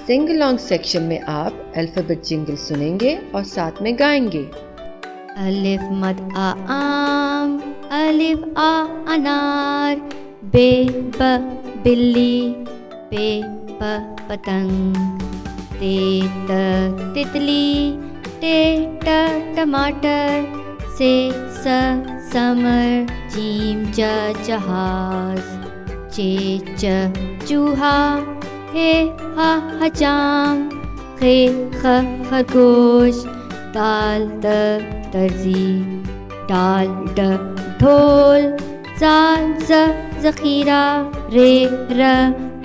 Sing along section में आप alphabet jingle सुनेंगे और साथ में गाएंगे। अलिफ मद आ आम, अलिफ आ अनार, बे ब बिल्ली, पे प पतंग, ते त तितली, टे ट टमाटर, से स समर, जीम ज जहाज, चे च चूहा, हे ह हजाम, खे ख खरगोश, दाल द दर्जी, डाल ड ढोल, जाल ज जखीरा, रे र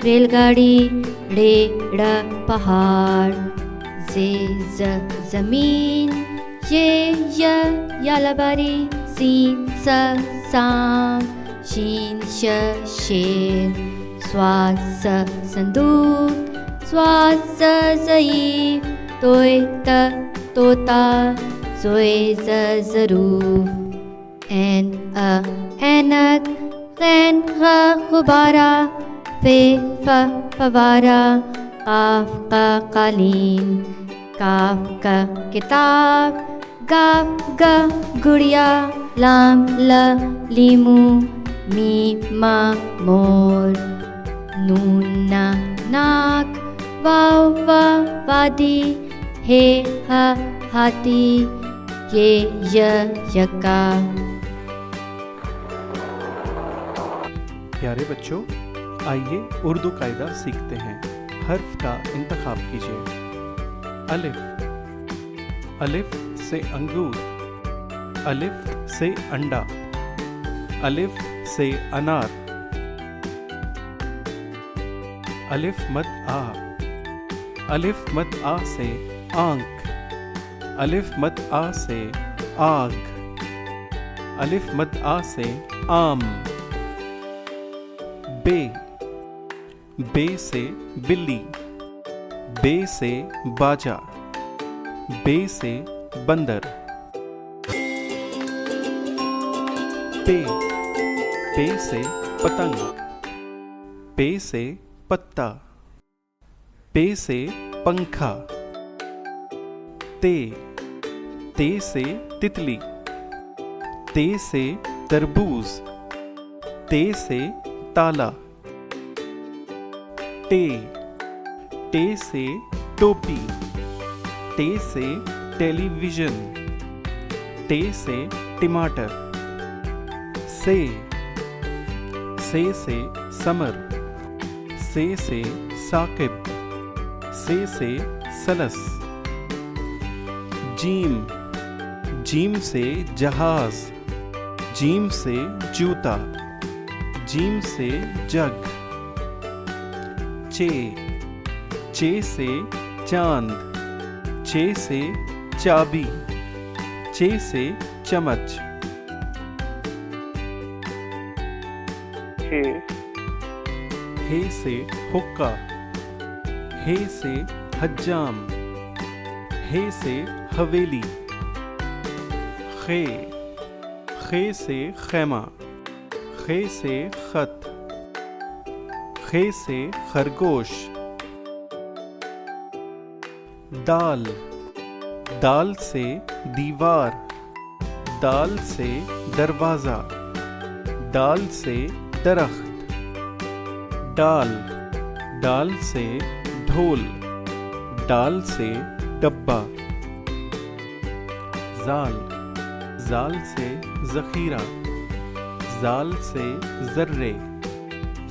रेलगाड़ी, रे ड़ पहाड़, जे ज जमीन, ये य यालाबारी, सीन स सांप, शीन श शेर, स्वाद स संदूक, स्वाद ज ज़ईफ़, तोय त तोता, ज़ोए ज़ ज़रूफ, ऐन अ ऐनक, गैन ग गुब्बारा, फे फ फवारा, काफ क कालीन, काफ क किताब, गाफ ग गुड़िया, लाम ल लीमू, मीम म मोर, नून न नाक, वाव व वादी, हे ह हाथी, ये य यक्का। प्यारे बच्चों, आइए उर्दू कायदा सीखते हैं। हर्फ का इंतखाब कीजिए। अलिफ, अलिफ से अंगूर, अलिफ से अंडा, अलिफ से अनार, अलिफ मद आ, अलिफ मद आ से आंख, अलिफ मद आ से आग, अलिफ मद आ से आम। बे, बे से बिल्ली, बे से बाजा, बे से बंदर। पे, पे से पतंग, पे से पत्ता, पे से पंखा। ते, ते से तितली, ते से तरबूज, ते से ताला। टे, टे से टोपी, टे से टेलीविजन, टे से टमाटर। से समर, से साकिब, से सलस। जीम, जीम से जहाज, जीम से जूता, जीम से जग। चे, चे से चांद, चे से चाबी, चे से चम्मच। हे से हुक्का, हे से हज्जाम, हे से हवेली। खे, खे से खैमा, खे से खत, खे से खरगोश। दाल, दाल से दीवार, दाल से दरवाजा, दाल से दरख्त। डाल, डाल से ढोल, डाल से डब्बा। जाल, जाल से जखीरा, जाल से जर्रे,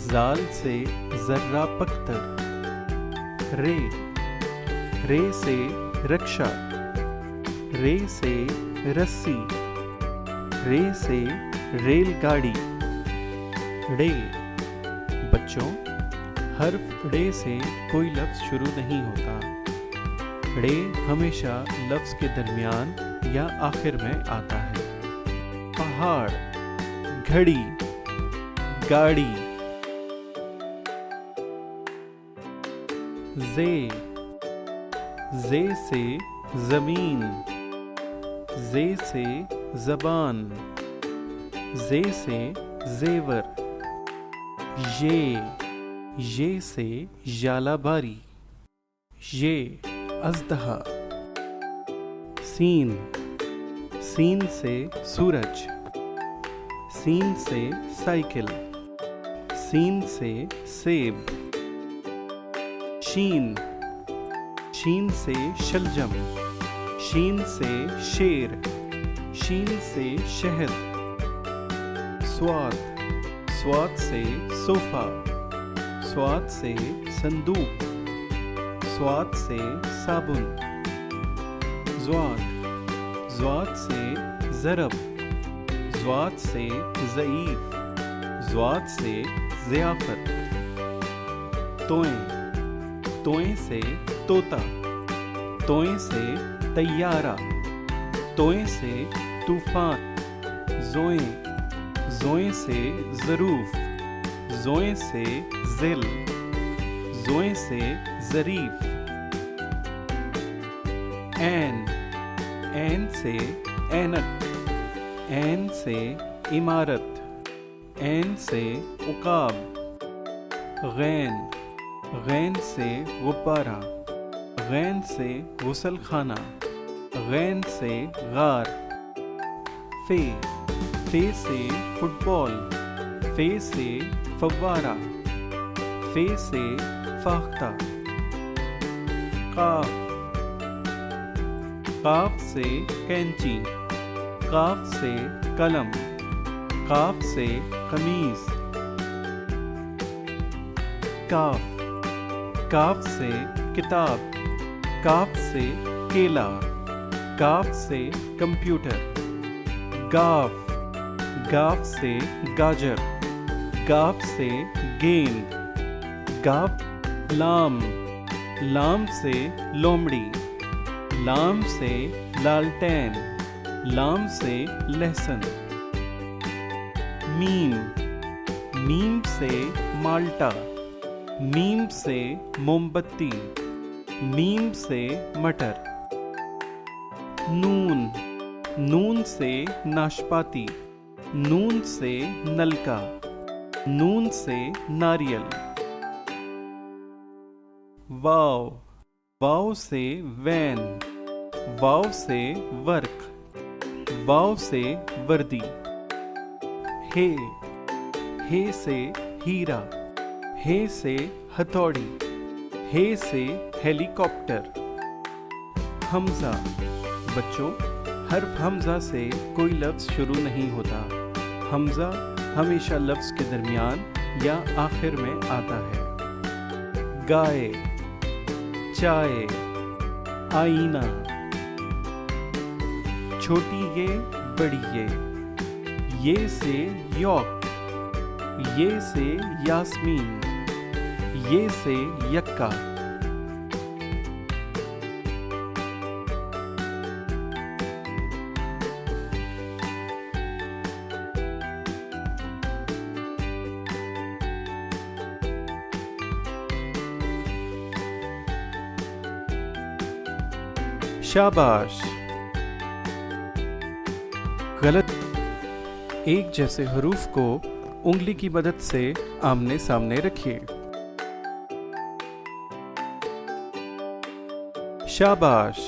जाल से जर्रा पख्तर। रे, रे से रक्षा, रे से रस्सी, रे से रेलगाड़ी। रे, बच्चों, हर्फ रे से कोई लफ्ज शुरू नहीं होता। रे हमेशा लफ्ज के दरमियान या आखिर में आता है। पहाड़, घड़ी, गाड़ी। जे, जे से जमीन, जे से जबान, जे से जेवर। ये से जालाबारी, ये अजदहा। सीन, सीन से सूरज, सीन से साइकिल, सीन से सेब। शीन, शीन से शलजम, शीन से शेर, शीन से शहद। स्वाद, स्वाद से सोफा, स्वाद से संदूक, स्वाद से साबुन। ज़्वाद, ज़्वाद से ज़रब, ज़्वाद से ज़ईफ़, ज़्वाद से ज़ियाफ़त। तोएं, तोएं से तोता, तोएं से तैयारा, तोएं से तूफान। ज़ोएं, ज़ोएं से ज़रूफ़, ज़ोएं से ज़िल, ज़ोएं से ज़रीफ़। ऐन, ऐन से ऐनक, ऐन से इमारत, ऐन से उकाब। गैन, गैन से गुब्बारा, गैन से गुसल खाना, गैन से गार। फे, फे से फुटबॉल, फे से फव्वारा, फे से फाख्ता। काफ, काफ से कैंची, काफ से कलम, काफ से कमीज। काफ, काफ से किताब, काफ से केला, काफ से कंप्यूटर। गाफ, गाफ से गाजर, गाफ से गेंद। गाफ लाम, लाम से लोमड़ी, लाम से लालटेन, लाम से लहसुन। मीम, मीम से माल्टा, मीम से मोमबत्ती, मीम से मटर। नून, नून से नाशपाती, नून से नलका, नून से नारियल। वाव, वाव से वैन, वाव से वर्क, वाव से वर्दी। हे, हे से हीरा, हे से हथौड़ी, हे से हेलीकॉप्टर। हमजा, बच्चों, हर्फ हमजा से कोई लफ्ज़ शुरू नहीं होता। हमजा हमेशा लफ्ज़ के दरमियान या आखिर में आता है। गाय, चाय, आईना। छोटी ये, बड़ी ये से यॉक, ये से यास्मीन, ये से यक्का। शाबाश। गलत। एक जैसे हरूफ को उंगली की मदद से आमने सामने रखिए। शाबाश,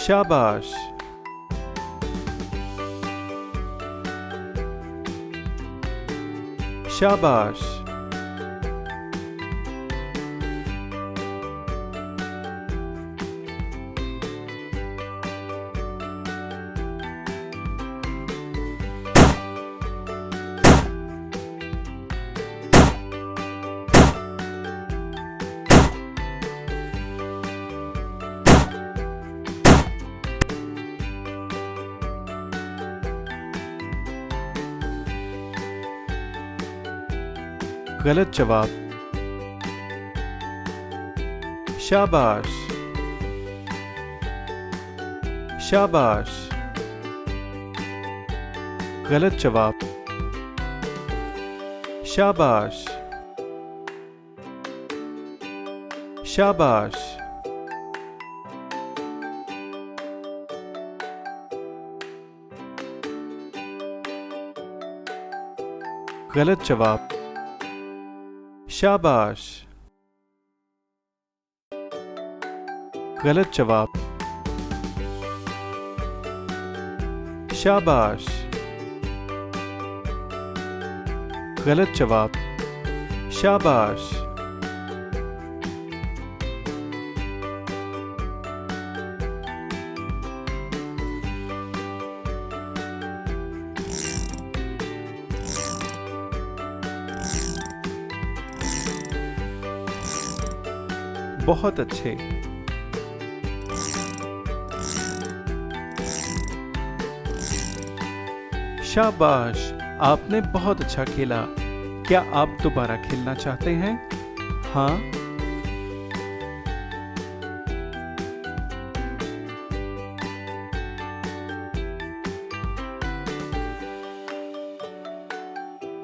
शाबाश। शाबाश। गलत जवाब। शाबाश, शाबाश। गलत जवाब। शाबाश, शाबाश। गलत जवाब। शाबाश। गलत जवाब। शाबाश। गलत जवाब। शाबाश। बहुत अच्छे। शाबाश, आपने बहुत अच्छा खेला। क्या आप दोबारा खेलना चाहते हैं? हाँ।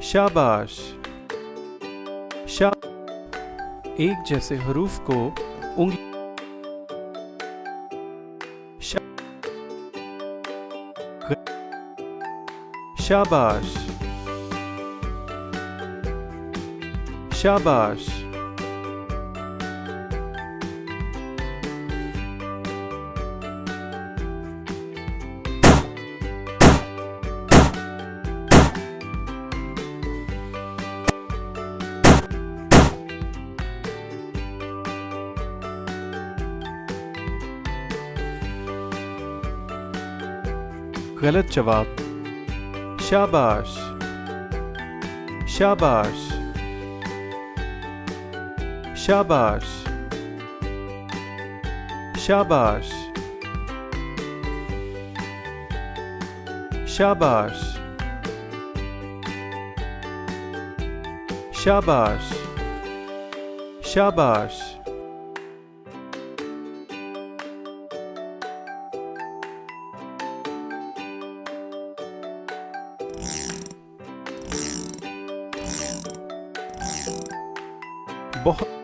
शाबाश। एक जैसे हरूफ को उंगली शाबाश। शाबाश। गलत जवाब। शाबाश। शाबाश। शाबाश। शाबाश। शाबाश। शाबाश। शाबाश। बहुत